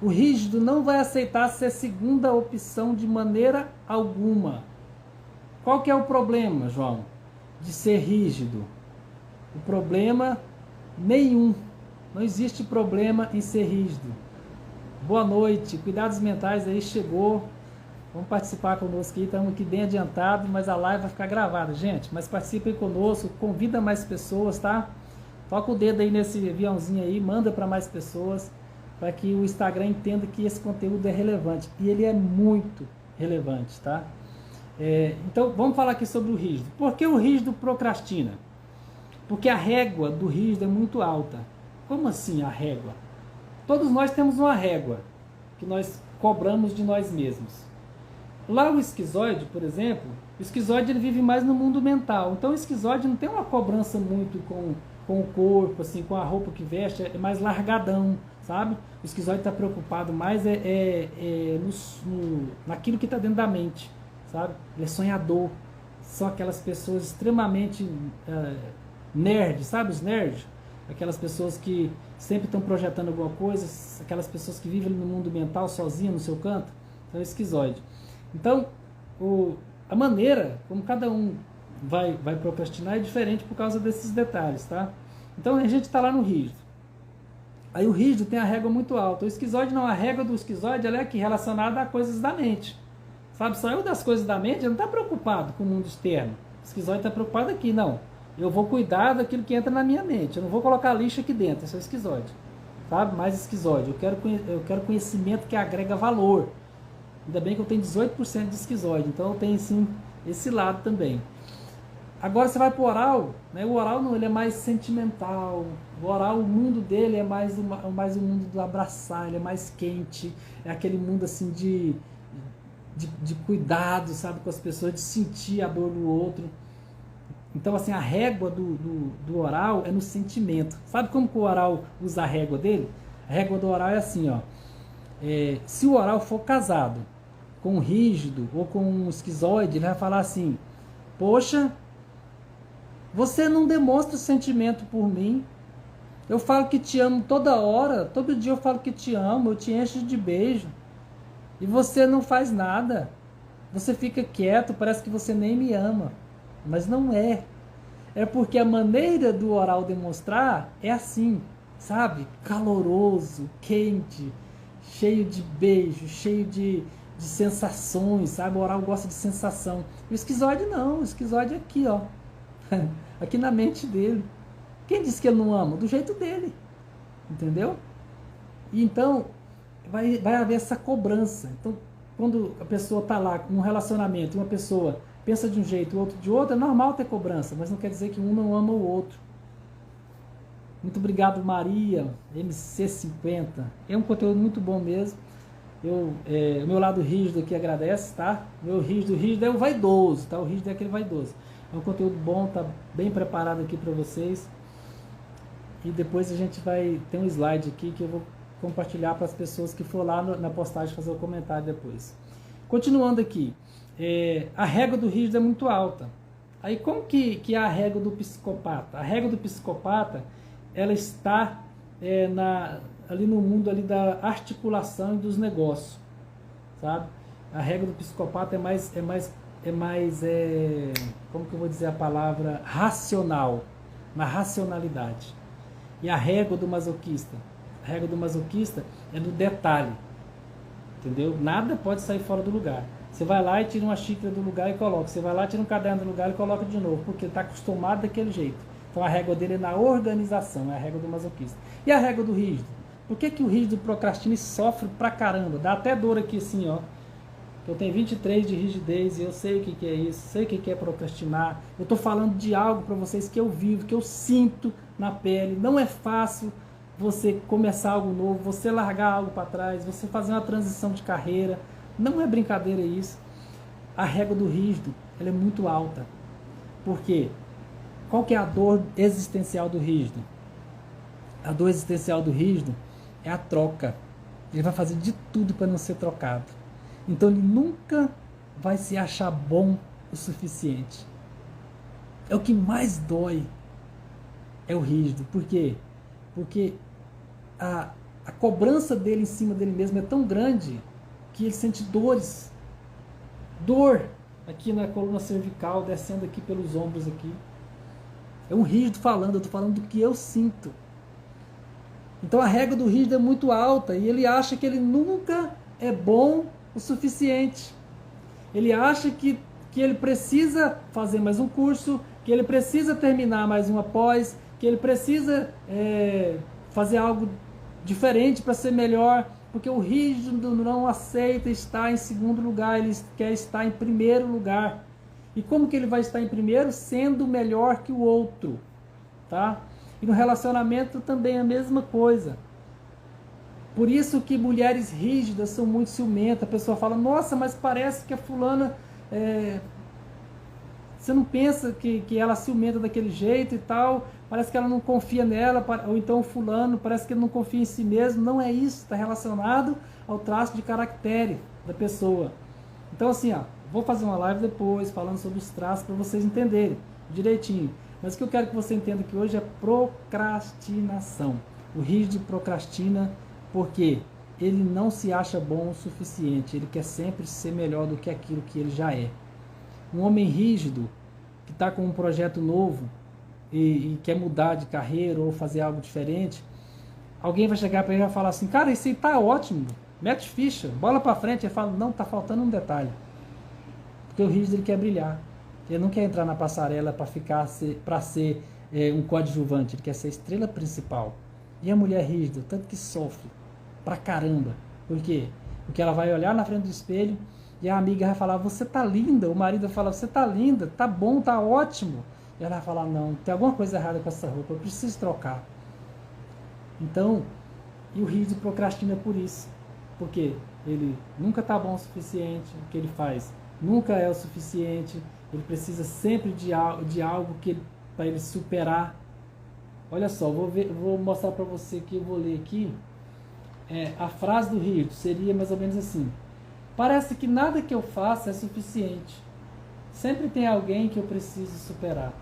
O rígido não vai aceitar ser segunda opção de maneira alguma. Qual que é o problema, João, de ser rígido? O problema nenhum. Não existe problema em ser rígido. Boa noite, Cuidados Mentais aí chegou. Vamos participar conosco aqui, estamos aqui bem adiantado, mas a live vai ficar gravada, gente. Mas participem conosco, convida mais pessoas, tá? Toca o dedo aí nesse aviãozinho aí, manda para mais pessoas. para que o Instagram entenda que esse conteúdo é relevante. E ele é muito relevante, tá? Então, vamos falar aqui sobre o rígido. Por que o rígido procrastina? Porque a régua do rígido é muito alta. Como assim a régua? Todos nós temos uma régua que nós cobramos de nós mesmos. Lá o esquizoide, por exemplo, o esquizoide ele vive mais no mundo mental. Então o esquizoide não tem uma cobrança muito com o corpo, assim, com a roupa que veste, é mais largadão, sabe? O esquizoide está preocupado mais naquilo que está dentro da mente, sabe? Ele é sonhador. São aquelas pessoas extremamente nerds, sabe os nerds? Aquelas pessoas que sempre estão projetando alguma coisa, aquelas pessoas que vivem no mundo mental sozinha no seu canto, são esquizoide. Então, a maneira como cada um vai procrastinar é diferente por causa desses detalhes, tá? Então a gente está lá no rígido. Aí o rígido tem a régua muito alta. O esquizoide não, a régua do esquizoide ela é aqui relacionada a coisas da mente. Sabe, saiu das coisas da mente, ele não está preocupado com o mundo externo. O esquizoide está preocupado aqui, não. Eu vou cuidar daquilo que entra na minha mente. Eu não vou colocar lixo aqui dentro, esse é o esquizoide. Sabe, mais esquizoide. Eu quero conhecimento que agrega valor. Ainda bem que eu tenho 18% de esquizoide, então eu tenho sim esse lado também. Agora você vai para o oral, né? O oral não, ele é mais sentimental. O oral, o mundo dele é mais o mundo do abraçar, ele é mais quente, é aquele mundo assim de cuidado, sabe, com as pessoas, de sentir a dor do outro. Então assim, a régua do oral é no sentimento. Sabe como que o oral usa a régua dele? A régua do oral é assim, ó. Se o oral for casado com um rígido ou com um esquizoide, ele vai falar assim: poxa, você não demonstra sentimento por mim. Eu falo que te amo toda hora, todo dia eu falo que te amo, eu te encho de beijo. E você não faz nada. Você fica quieto, parece que você nem me ama. Mas não é. É porque a maneira do oral demonstrar é assim, sabe? Caloroso, quente, cheio de beijo, cheio de sensações, sabe? O oral gosta de sensação. O esquizoide não, o esquizoide é aqui, ó. Aqui na mente dele. Quem disse que ele não ama? Do jeito dele. Entendeu? E então, vai haver essa cobrança. Então, quando a pessoa está lá num relacionamento, uma pessoa pensa de um jeito, o outro de outro, é normal ter cobrança, mas não quer dizer que um não ama o outro. Muito obrigado, Maria, MC50. É um conteúdo muito bom mesmo. O meu lado rígido aqui agradece, tá? Meu rígido é o vaidoso, tá? O rígido é aquele vaidoso. É um conteúdo bom, tá bem preparado aqui para vocês. E depois a gente vai ter um slide aqui que eu vou compartilhar para as pessoas que for lá na postagem fazer o comentário depois. Continuando aqui, a régua do rígido é muito alta. Aí como que é a régua do psicopata? A régua do psicopata, ela está ali no mundo ali da articulação e dos negócios, sabe? A régua do psicopata é mais como que eu vou dizer a palavra, racional, na racionalidade. E a régua do masoquista? A régua do masoquista é no detalhe, entendeu? Nada pode sair fora do lugar. Você vai lá e tira uma xícara do lugar e coloca. Você vai lá, tira um caderno do lugar e coloca de novo, porque ele está acostumado daquele jeito. Então a régua dele é na organização, é a régua do masoquista. E a régua do rígido? Por que o rígido procrastina e sofre pra caramba? Dá até dor aqui assim, ó. Eu tenho 23 de rigidez e eu sei o que é isso, sei o que é procrastinar. Eu estou falando de algo para vocês que eu vivo, que eu sinto na pele. Não é fácil você começar algo novo, você largar algo para trás, você fazer uma transição de carreira. Não é brincadeira isso. A régua do rígido, ela é muito alta. Por quê? Qual que é a dor existencial do rígido? A dor existencial do rígido é a troca. Ele vai fazer de tudo para não ser trocado. Então ele nunca vai se achar bom o suficiente. É o que mais dói, é o rígido. Por quê? Porque a cobrança dele em cima dele mesmo é tão grande que ele sente dores. Dor aqui na coluna cervical, descendo aqui pelos ombros aqui. É um rígido falando, eu estou falando do que eu sinto. Então a régua do rígido é muito alta e ele acha que ele nunca é bom o suficiente. Ele acha que ele precisa fazer mais um curso, que ele precisa terminar mais uma pós, que ele precisa fazer algo diferente para ser melhor, porque o rígido não aceita estar em segundo lugar, ele quer estar em primeiro lugar. E como que ele vai estar em primeiro? Sendo melhor que o outro, tá? E no relacionamento também é a mesma coisa. Por isso que mulheres rígidas são muito ciumentas. A pessoa fala, nossa, mas parece que a fulana... Você não pensa que ela ciumenta daquele jeito e tal, parece que ela não confia nela, ou então o fulano parece que ele não confia em si mesmo. Não é isso, está relacionado ao traço de caractere da pessoa. Então assim, ó, vou fazer uma live depois falando sobre os traços para vocês entenderem direitinho. Mas o que eu quero que você entenda aqui hoje é procrastinação. O rígido procrastina porque ele não se acha bom o suficiente, ele quer sempre ser melhor do que aquilo que ele já é. Um homem rígido que está com um projeto novo e quer mudar de carreira ou fazer algo diferente, alguém vai chegar para ele e vai falar assim, cara, isso aí tá ótimo, mete ficha, bola para frente. Ele fala, não, tá faltando um detalhe. Porque o rígido ele quer brilhar, ele não quer entrar na passarela para ser um coadjuvante, ele quer ser a estrela principal. E a mulher rígida, tanto que sofre pra caramba. Por quê? Porque ela vai olhar na frente do espelho e a amiga vai falar, você tá linda. O marido vai falar, você tá linda, tá bom, tá ótimo. E ela vai falar, não, tem alguma coisa errada com essa roupa, eu preciso trocar. Então, e o rígido procrastina por isso. Porque ele nunca tá bom o suficiente, o que ele faz nunca é o suficiente, ele precisa sempre de algo para ele superar. Olha só, vou mostrar para você que eu vou ler aqui. A frase do rígido seria mais ou menos assim: parece que nada que eu faça é suficiente. Sempre tem alguém que eu preciso superar.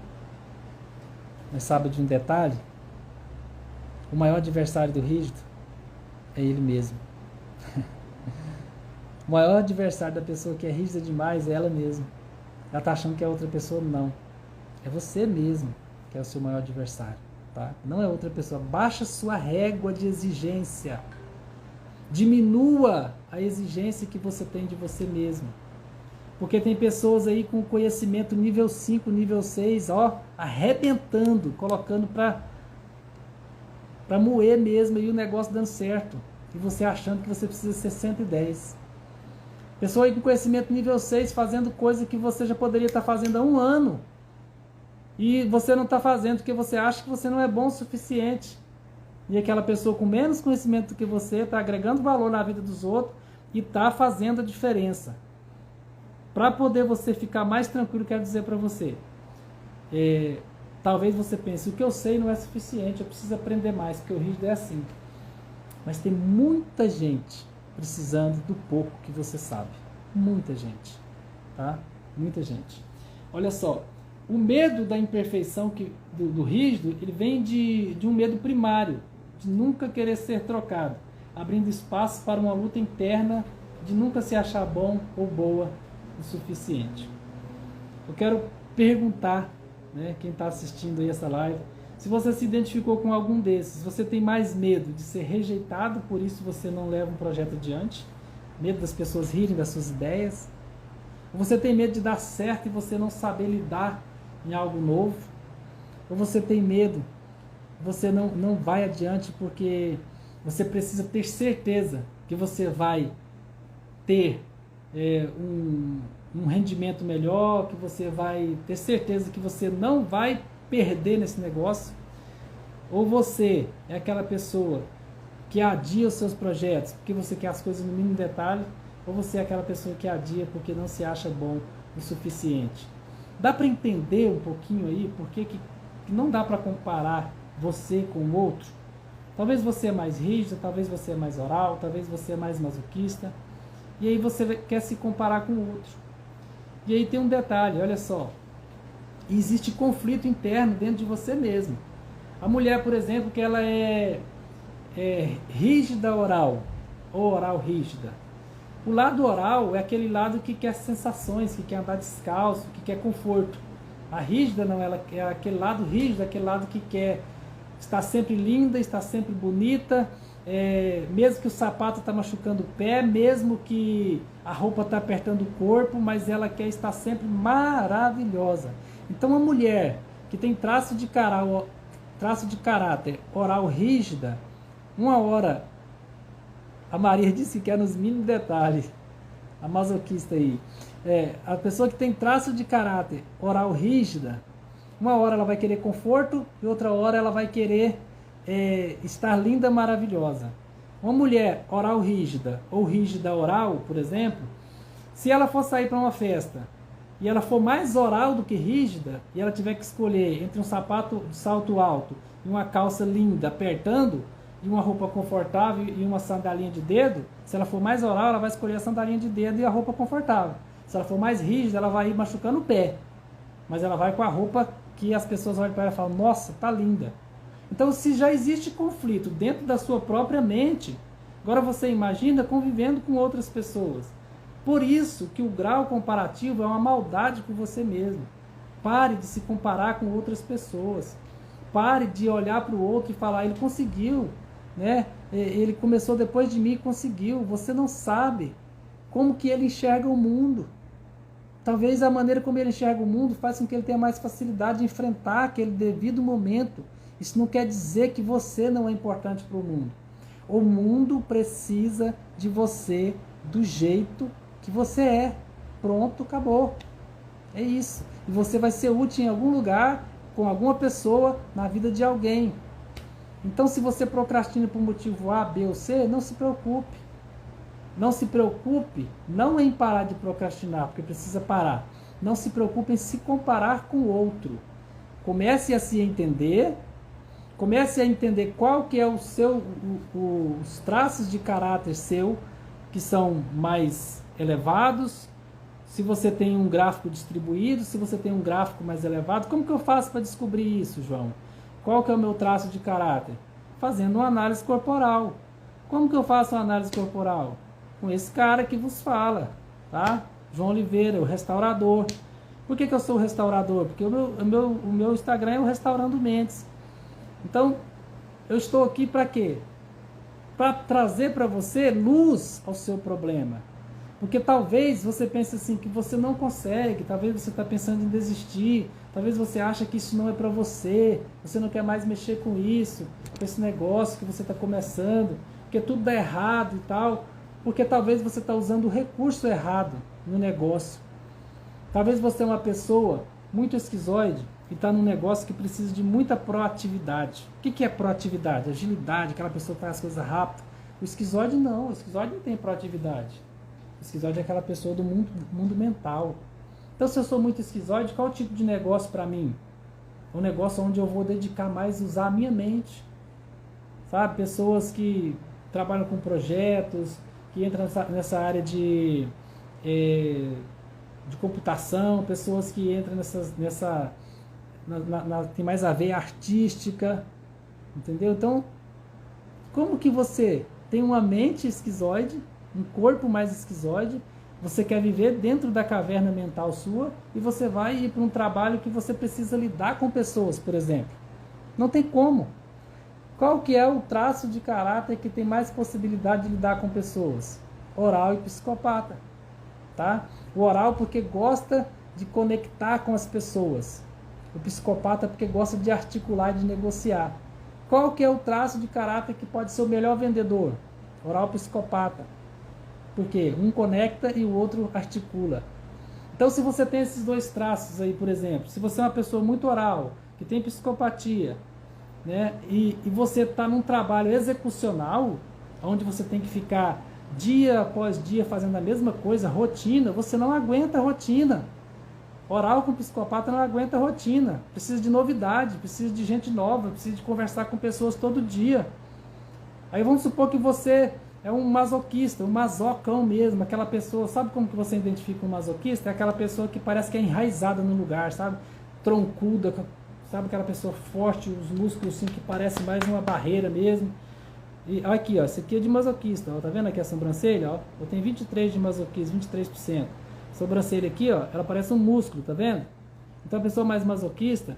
Mas sabe de um detalhe? O maior adversário do rígido é ele mesmo. O maior adversário da pessoa que é rígida demais é ela mesma. Ela está achando que é outra pessoa, não. É você mesmo que é o seu maior adversário. Tá? Não é outra pessoa. Baixa sua régua de exigência. Diminua a exigência que você tem de você mesmo. Porque tem pessoas aí com conhecimento nível 5, nível 6, ó, arrebentando, colocando para moer mesmo e o negócio dando certo. E você achando que você precisa ser 110. Pessoa aí com conhecimento nível 6 fazendo coisa que você já poderia estar fazendo há um ano. E você não está fazendo porque você acha que você não é bom o suficiente. E aquela pessoa com menos conhecimento do que você está agregando valor na vida dos outros e está fazendo a diferença. Para poder você ficar mais tranquilo, quero dizer para você, talvez você pense, o que eu sei não é suficiente, eu preciso aprender mais, porque o rígido é assim. Mas tem muita gente precisando do pouco que você sabe. Muita gente. Tá? Muita gente. Olha só, o medo da imperfeição do rígido, ele vem de um medo primário, de nunca querer ser trocado, abrindo espaço para uma luta interna de nunca se achar bom ou boa o suficiente. Eu quero perguntar, né, quem está assistindo aí essa live, se você se identificou com algum desses. Você tem mais medo de ser rejeitado, por isso você não leva um projeto adiante? Medo das pessoas rirem das suas ideias? Ou você tem medo de dar certo e você não saber lidar em algo novo? Ou você tem medo, você não vai adiante porque você precisa ter certeza que você vai ter um rendimento melhor, que você vai ter certeza que você não vai perder nesse negócio? Ou você é aquela pessoa que adia os seus projetos porque você quer as coisas no mínimo detalhe? Ou você é aquela pessoa que adia porque não se acha bom o suficiente? Dá para entender um pouquinho aí por que não dá para comparar você com o outro? Talvez você é mais rígido, talvez você é mais oral, talvez você é mais masoquista, e aí você quer se comparar com o outro. E aí tem um detalhe, olha só, existe conflito interno dentro de você mesmo. A mulher, por exemplo, que ela é rígida oral, ou oral rígida. O lado oral é aquele lado que quer sensações, que quer andar descalço, que quer conforto. A rígida não, ela é aquele lado rígido, aquele lado que quer estar sempre linda, estar sempre bonita, mesmo que o sapato está machucando o pé, mesmo que a roupa está apertando o corpo, mas ela quer estar sempre maravilhosa. Então a mulher que tem traço de caráter oral rígida, Uma hora, a Maria disse que é nos mínimos detalhes, a masoquista aí. A pessoa que tem traço de caráter oral rígida, uma hora ela vai querer conforto e outra hora ela vai querer estar linda, maravilhosa. Uma mulher oral rígida ou rígida oral, por exemplo, se ela for sair para uma festa e ela for mais oral do que rígida e ela tiver que escolher entre um sapato de salto alto e uma calça linda apertando e uma roupa confortável e uma sandalinha de dedo, se ela for mais oral ela vai escolher a sandalinha de dedo e a roupa confortável. Se ela for mais rígida ela vai ir machucando o pé, mas ela vai com a roupa que as pessoas olham para ela e falam, nossa, tá linda. Então, se já existe conflito dentro da sua própria mente, agora você imagina convivendo com outras pessoas. Por isso que o grau comparativo é uma maldade com você mesmo. Pare de se comparar com outras pessoas. Pare de olhar para o outro e falar, ele conseguiu, né? Ele começou depois de mim e conseguiu. Você não sabe como que ele enxerga o mundo. Talvez a maneira como ele enxerga o mundo faça com que ele tenha mais facilidade de enfrentar aquele devido momento. Isso não quer dizer que você não é importante para o mundo. O mundo precisa de você do jeito que você é. Pronto, acabou. É isso. E você vai ser útil em algum lugar, com alguma pessoa, na vida de alguém. Então, se você procrastina por motivo A, B ou C, não se preocupe. Não se preocupe, não em parar de procrastinar, porque precisa parar. Não se preocupe em se comparar com o outro. Comece a se entender. Comece a entender qual que é os traços de caráter seu, que são mais elevados. Se você tem um gráfico distribuído, se você tem um gráfico mais elevado. Como que eu faço para descobrir isso, João? Qual que é o meu traço de caráter? Fazendo uma análise corporal. Como que eu faço uma análise corporal? Com esse cara que vos fala, tá? João Oliveira, o restaurador. Por que eu sou o restaurador? Porque o meu Instagram é o Restaurando Mentes. Então, eu estou aqui para quê? Para trazer para você luz ao seu problema. Porque talvez você pense assim, que você não consegue, talvez você está pensando em desistir, talvez você acha que isso não é para você não quer mais mexer com isso, com esse negócio que você está começando, porque tudo dá errado e tal, porque talvez você está usando o recurso errado no negócio. Talvez você é uma pessoa muito esquizoide, e está num negócio que precisa de muita proatividade. O que é proatividade? Agilidade, aquela pessoa que faz as coisas rápido. O esquizoide não tem proatividade. O esquizoide é aquela pessoa do mundo mental. Então, se eu sou muito esquizoide, qual é o tipo de negócio para mim? É um negócio onde eu vou dedicar mais, usar a minha mente. Sabe? Pessoas que trabalham com projetos, que entram nessa área de computação, pessoas que entram tem mais a veia artística, entendeu? Então, como que você tem uma mente esquizoide, um corpo mais esquizoide, você quer viver dentro da caverna mental sua e você vai ir para um trabalho que você precisa lidar com pessoas, por exemplo. Não tem como. Qual que é o traço de caráter que tem mais possibilidade de lidar com pessoas? Oral e psicopata, tá? O oral porque gosta de conectar com as pessoas. O psicopata porque gosta de articular e de negociar. Qual que é o traço de caráter que pode ser o melhor vendedor? Oral psicopata. Porque um conecta e o outro articula. Então, se você tem esses dois traços aí, por exemplo, se você é uma pessoa muito oral, que tem psicopatia, né, e você está num trabalho execucional, onde você tem que ficar dia após dia fazendo a mesma coisa, rotina, você não aguenta a rotina. Oral com psicopata não aguenta a rotina, precisa de novidade, precisa de gente nova, precisa de conversar com pessoas todo dia. Aí vamos supor que você é um masoquista, um masocão mesmo, aquela pessoa, sabe como que você identifica um masoquista? É aquela pessoa que parece que é enraizada no lugar, sabe? Troncuda, sabe aquela pessoa forte, os músculos assim que parecem mais uma barreira mesmo. E aqui, ó, esse aqui é de masoquista, ó, tá vendo aqui a sobrancelha? Ó? Eu tenho 23 de masoquista, 23%. Sobrancelha aqui, ó, ela parece um músculo, tá vendo? Então a pessoa mais masoquista,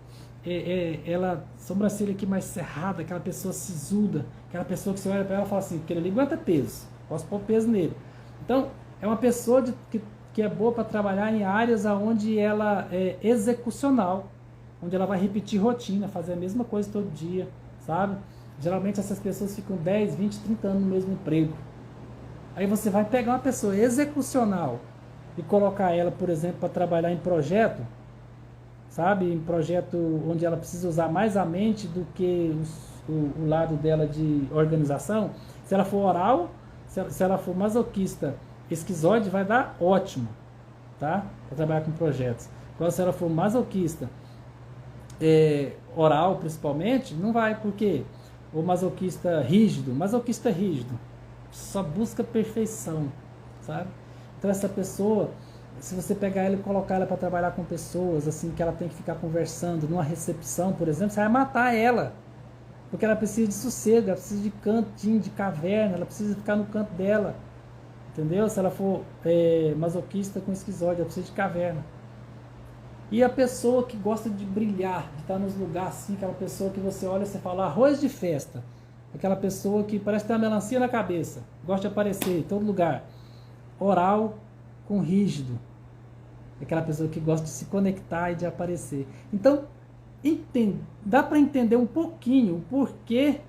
ela, sobrancelha aqui mais cerrada, aquela pessoa sisuda, aquela pessoa que você olha para ela e fala assim, aquele ali aguenta peso, posso pôr peso nele. Então, é uma pessoa que é boa para trabalhar em áreas onde ela é execucional, onde ela vai repetir rotina, fazer a mesma coisa todo dia, sabe? Geralmente essas pessoas ficam 10, 20, 30 anos no mesmo emprego. Aí você vai pegar uma pessoa execucional e colocar ela, por exemplo, para trabalhar em projeto, sabe? Em projeto onde ela precisa usar mais a mente do que o lado dela de organização. Se ela for oral, se ela for masoquista, esquizoide, vai dar ótimo, tá? Para trabalhar com projetos. Agora, se ela for masoquista, oral principalmente, não vai, porque o masoquista rígido, só busca perfeição, sabe? Então essa pessoa, se você pegar ela e colocar ela para trabalhar com pessoas, assim, que ela tem que ficar conversando numa recepção, por exemplo, você vai matar ela, porque ela precisa de sossego, ela precisa de cantinho, de caverna, ela precisa ficar no canto dela, entendeu? Se ela for masoquista com esquizoide, ela precisa de caverna. E a pessoa que gosta de brilhar, de estar nos lugares assim, aquela pessoa que você olha e você fala arroz de festa, aquela pessoa que parece ter uma melancia na cabeça, gosta de aparecer em todo lugar, oral com rígido, aquela pessoa que gosta de se conectar e de aparecer. Então, dá para entender um pouquinho o porquê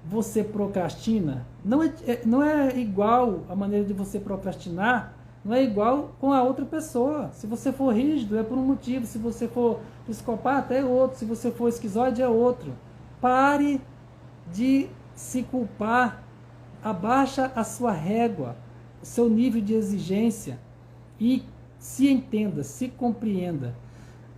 você procrastina. Não é igual a maneira de você procrastinar, não é igual com a outra pessoa. Se você for rígido, é por um motivo. Se você for psicopata, é outro. Se você for esquizoide, é outro. Pare de se culpar. Abaixa a sua régua, o seu nível de exigência e se entenda, se compreenda.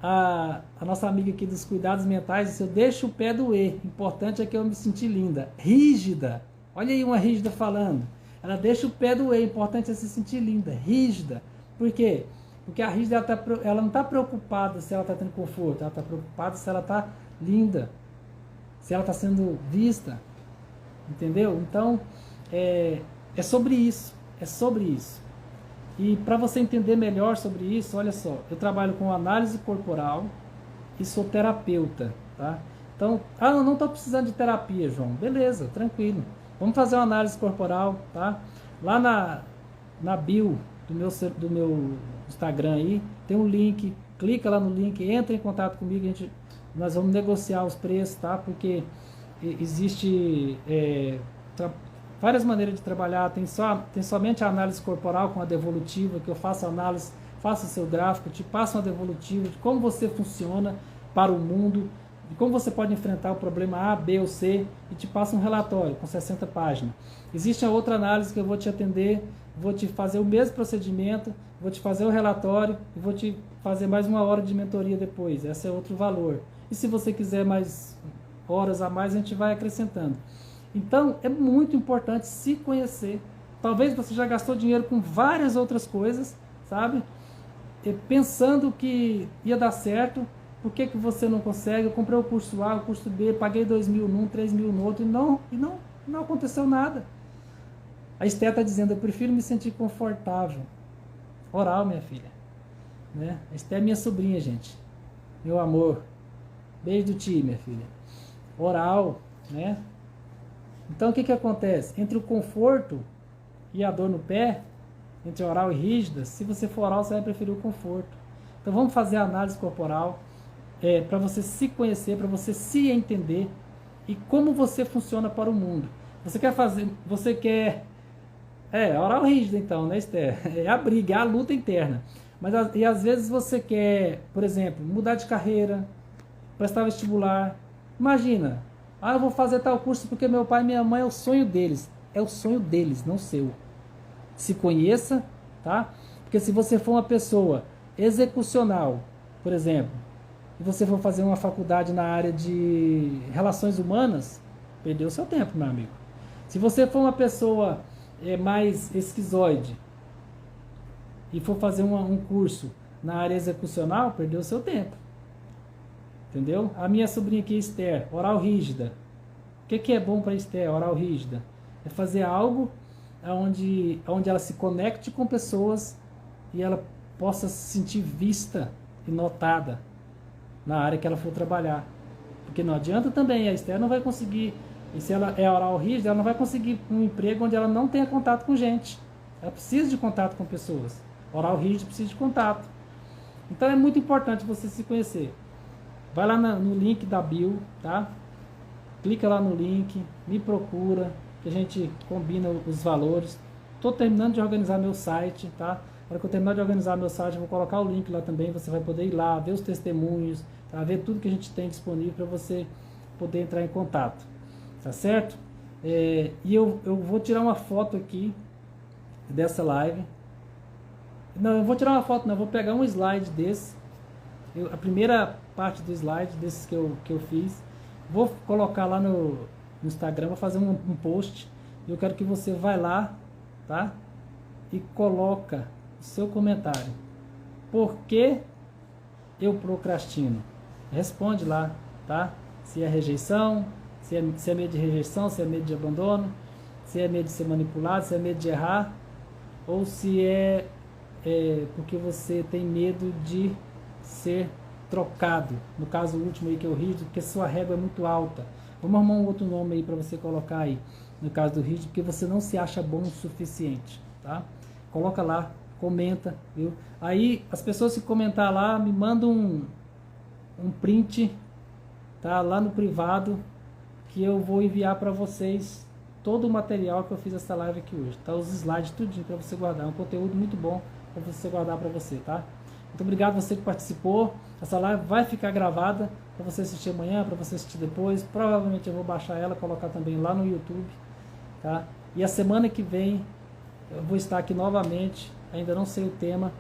A nossa amiga aqui dos cuidados mentais disse: eu deixo o pé doer, importante é que eu me senti linda. Rígida, olha aí uma rígida falando, ela deixa o pé doer, importante é se sentir linda. Rígida, por quê? Porque a rígida ela não está preocupada se ela está tendo conforto, ela está preocupada se ela está linda, se ela está sendo vista, entendeu? Então é sobre isso, E para você entender melhor sobre isso, olha só, eu trabalho com análise corporal e sou terapeuta, tá? Então, eu não estou precisando de terapia, João. Beleza, tranquilo. Vamos fazer uma análise corporal, tá? Lá na bio do meu Instagram aí, tem um link, clica lá no link, entra em contato comigo, nós vamos negociar os preços, tá? Porque existe várias maneiras de trabalhar, tem somente a análise corporal com a devolutiva, que eu faço análise, faço o seu gráfico, te passo uma devolutiva de como você funciona para o mundo, de como você pode enfrentar o problema A, B ou C, e te passo um relatório com 60 páginas. Existe a outra análise que eu vou te atender, vou te fazer o mesmo procedimento, vou te fazer o relatório e vou te fazer mais 1 hora de mentoria depois. Esse é outro valor. E se você quiser mais horas a mais, a gente vai acrescentando. Então, é muito importante se conhecer. Talvez você já gastou dinheiro com várias outras coisas, sabe? Pensando que ia dar certo, por que você não consegue? Eu comprei o curso A, o curso B, paguei 2.000 num, 3.000 no outro, e não aconteceu nada. A Esté está dizendo: eu prefiro me sentir confortável. Oral, minha filha. Né? A Esté é minha sobrinha, gente. Meu amor. Beijo do tio, minha filha. Oral, né? Então, o que acontece? Entre o conforto e a dor no pé, entre oral e rígida, se você for oral, você vai preferir o conforto. Então, vamos fazer a análise corporal para você se conhecer, para você se entender e como você funciona para o mundo. Você quer oral rígido então, né, Esther? É a briga, é a luta interna. E às vezes você quer, por exemplo, mudar de carreira, prestar vestibular. Imagina, eu vou fazer tal curso porque meu pai e minha mãe é o sonho deles. É o sonho deles, não seu. Se conheça, tá? Porque se você for uma pessoa execucional, por exemplo, e você for fazer uma faculdade na área de relações humanas, perdeu seu tempo, meu amigo. Se você for uma pessoa mais esquizoide e for fazer um curso na área execucional, perdeu seu tempo. Entendeu? A minha sobrinha aqui, Esther, oral rígida. O que é bom para Esther, oral rígida? É fazer algo onde ela se conecte com pessoas e ela possa se sentir vista e notada na área que ela for trabalhar. Porque não adianta também, a Esther não vai conseguir, e se ela é oral rígida, ela não vai conseguir um emprego onde ela não tenha contato com gente. Ela precisa de contato com pessoas. Oral rígido precisa de contato. Então é muito importante você se conhecer. Vai lá no link da bio, tá? clica lá no link, me procura, que a gente combina os valores. Estou terminando de organizar meu site, tá? Na hora que eu terminar de organizar meu site, eu vou colocar o link lá também, você vai poder ir lá, ver os testemunhos, tá? Ver tudo que a gente tem disponível para você poder entrar em contato, tá certo? E eu vou tirar uma foto aqui dessa live. Não, eu vou tirar uma foto, não, eu vou pegar um slide desse, a primeira parte do slide desses que eu fiz, vou colocar lá no Instagram, vou fazer um post, e eu quero que você vai lá, tá? E coloca o seu comentário. Por que eu procrastino? Responde lá, tá? Se é rejeição, se é medo de rejeição, se é medo de abandono, se é medo de ser manipulado, se é medo de errar, ou se é porque você tem medo de ser trocado. No caso último aí que é o rígido, porque sua régua é muito alta. Vamos arrumar um outro nome aí para você colocar aí, no caso do rígido, porque você não se acha bom o suficiente, tá? Coloca lá, comenta, viu? Aí as pessoas que comentar lá, me mandam um print, tá? Lá no privado, que eu vou enviar para vocês todo o material que eu fiz essa live aqui hoje, tá? Os slides, tudinho para você guardar, é um conteúdo muito bom para você guardar para você, tá? Muito obrigado a você que participou. Essa live vai ficar gravada para você assistir amanhã, para você assistir depois. Provavelmente eu vou baixar ela, colocar também lá no YouTube, tá? E a semana que vem eu vou estar aqui novamente, ainda não sei o tema.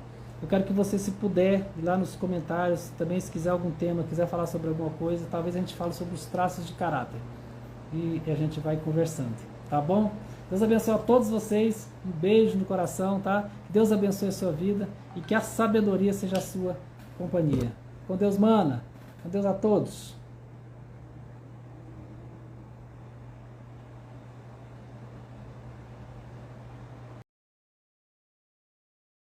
Eu quero que você, se puder, ir lá nos comentários, também se quiser algum tema, quiser falar sobre alguma coisa, talvez a gente fale sobre os traços de caráter. E a gente vai conversando, tá bom? Deus abençoe a todos vocês, um beijo no coração, tá? Que Deus abençoe a sua vida e que a sabedoria seja a sua companhia. Com Deus, mana. Com Deus a todos.